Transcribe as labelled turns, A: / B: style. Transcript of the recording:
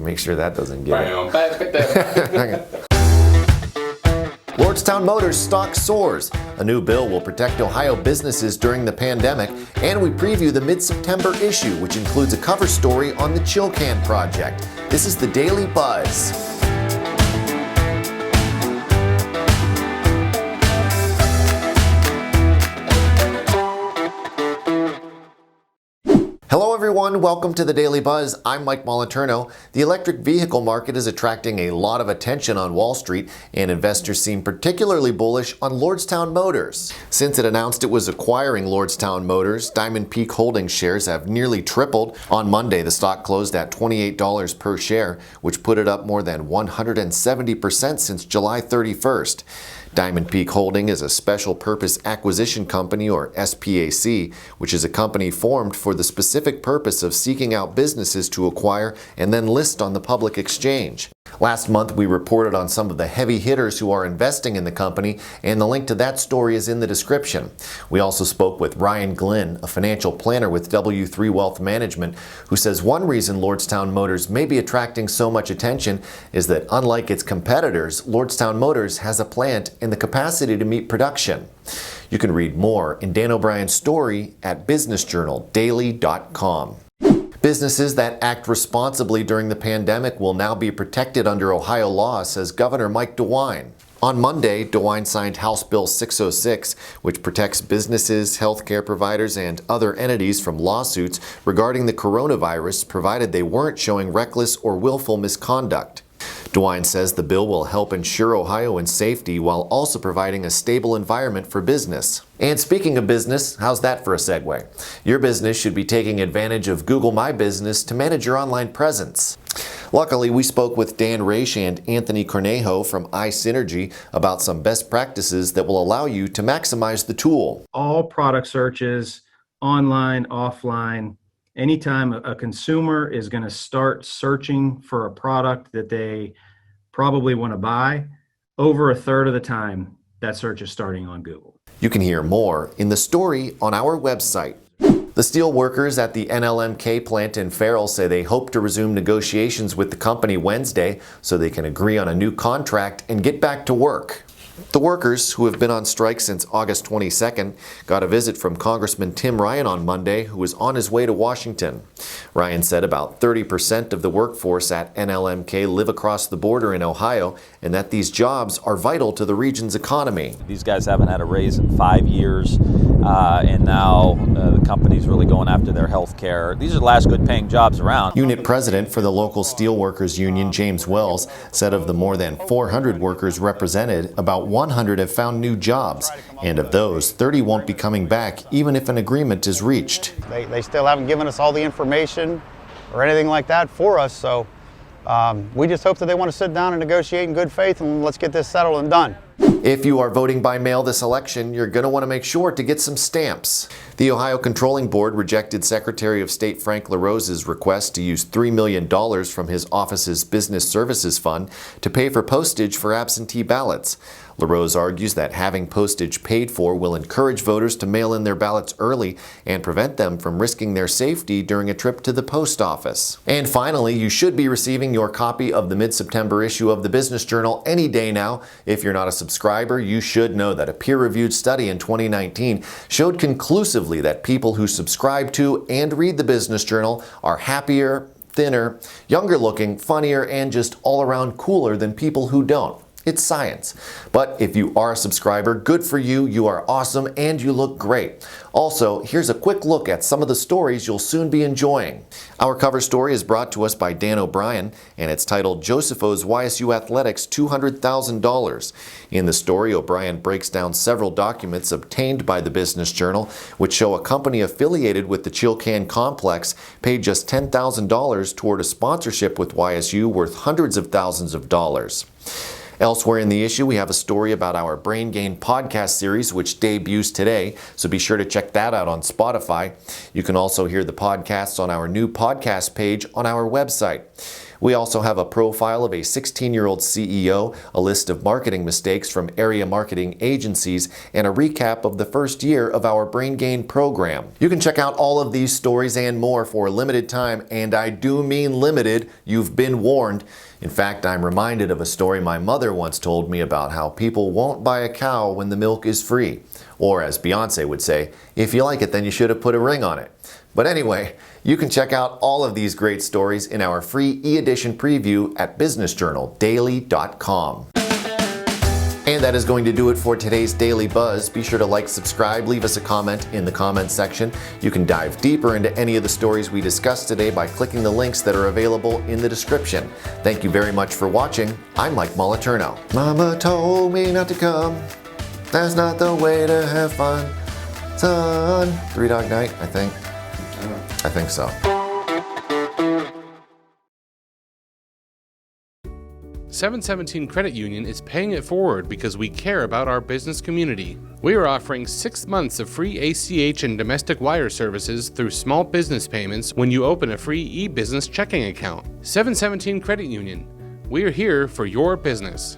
A: Make sure that doesn't get it.
B: Bam.
A: Lordstown Motors stock soars. A new bill will protect Ohio businesses during the pandemic, and we preview the mid-September issue, which includes a cover story on the Chill Can project. This is the Daily Buzz. Hello everyone, welcome to the Daily Buzz. I'm Mike Moliterno. The electric vehicle market is attracting a lot of attention on Wall Street, and investors seem particularly bullish on Lordstown Motors. Since it announced it was acquiring Lordstown Motors, Diamond Peak Holdings shares have nearly tripled. On Monday, the stock closed at $28 per share, which put it up more than 170% since July 31st. Diamond Peak Holding is a special purpose acquisition company, or SPAC, which is a company formed for the specific purpose of seeking out businesses to acquire and then list on the public exchange. Last month, we reported on some of the heavy hitters who are investing in the company, and the link to that story is in the description. We also spoke with Ryan Glynn, a financial planner with W3 Wealth Management, who says one reason Lordstown Motors may be attracting so much attention is that, unlike its competitors, Lordstown Motors has a plant and the capacity to meet production. You can read more in Dan O'Brien's story at businessjournaldaily.com. Businesses that act responsibly during the pandemic will now be protected under Ohio law, says Governor Mike DeWine. On Monday, DeWine signed House Bill 606, which protects businesses, healthcare providers, and other entities from lawsuits regarding the coronavirus, provided they weren't showing reckless or willful misconduct. DeWine says the bill will help ensure Ohioans' safety while also providing a stable environment for business. And speaking of business, how's that for a segue? Your business should be taking advantage of Google My Business to manage your online presence. Luckily, we spoke with Dan Raish and Anthony Cornejo from iSynergy about some best practices that will allow you to maximize the tool.
C: All product searches, online, offline, anytime a consumer is going to start searching for a product that they probably want to buy, over a third of the time, that search is starting on Google.
A: You can hear more in the story on our website. The steel workers at the NLMK plant in Farrell say they hope to resume negotiations with the company Wednesday so they can agree on a new contract and get back to work. The workers, who have been on strike since August 22nd, got a visit from Congressman Tim Ryan on Monday, who was on his way to Washington. Ryan said about 30% of the workforce at NLMK live across the border in Ohio, and that these jobs are vital to the region's economy.
D: These guys haven't had a raise in 5 years, and now the company's really going after their health care. These are the last good paying jobs around.
A: Unit president for the local steelworkers union, James Wells, said of the more than 400 workers represented, about 100 have found new jobs, and of those, 30 won't be coming back even if an agreement is reached.
E: They still haven't given us all the information or anything like that for us, so we just hope that they want to sit down and negotiate in good faith, and let's get this settled and done.
A: If you are voting by mail this election, you're going to want to make sure to get some stamps. The Ohio Controlling Board rejected Secretary of State Frank LaRose's request to use $3 million from his office's Business Services Fund to pay for postage for absentee ballots. LaRose argues that having postage paid for will encourage voters to mail in their ballots early and prevent them from risking their safety during a trip to the post office. And finally, you should be receiving your copy of the mid-September issue of the Business Journal any day now. If you're not a subscriber, you should know that a peer-reviewed study in 2019 showed conclusively that people who subscribe to and read the Business Journal are happier, thinner, younger looking, funnier, and just all around cooler than people who don't. It's science. But if you are a subscriber, good for you, you are awesome, and you look great. Also, here's a quick look at some of the stories you'll soon be enjoying. Our cover story is brought to us by Dan O'Brien, and it's titled Joseph owes YSU Athletics $200,000. In the story, O'Brien breaks down several documents obtained by the Business Journal, which show a company affiliated with the Chill Can complex paid just $10,000 toward a sponsorship with YSU worth hundreds of thousands of dollars. Elsewhere in the issue, we have a story about our Brain Gain podcast series, which debuts today, so be sure to check that out on Spotify. You can also hear the podcasts on our new podcast page on our website. We also have a profile of a 16-year-old CEO, a list of marketing mistakes from area marketing agencies, and a recap of the first year of our Brain Gain program. You can check out all of these stories and more for a limited time, and I do mean limited. You've been warned. In fact, I'm reminded of a story my mother once told me about how people won't buy a cow when the milk is free. Or as Beyonce would say, if you like it, then you should have put a ring on it. But anyway, you can check out all of these great stories in our free e-edition preview at businessjournaldaily.com. And that is going to do it for today's Daily Buzz. Be sure to like, subscribe, leave us a comment in the comments section. You can dive deeper into any of the stories we discussed today by clicking the links that are available in the description. Thank you very much for watching. I'm Mike Moliterno. Mama told me not to come. That's not the way to have fun. Son. Three Dog Night, I think. I think so.
B: 717 Credit Union is paying it forward because we care about our business community. We are offering 6 months of free ACH and domestic wire services through small business payments when you open a free e-business checking account. 717 Credit Union. We are here for your business.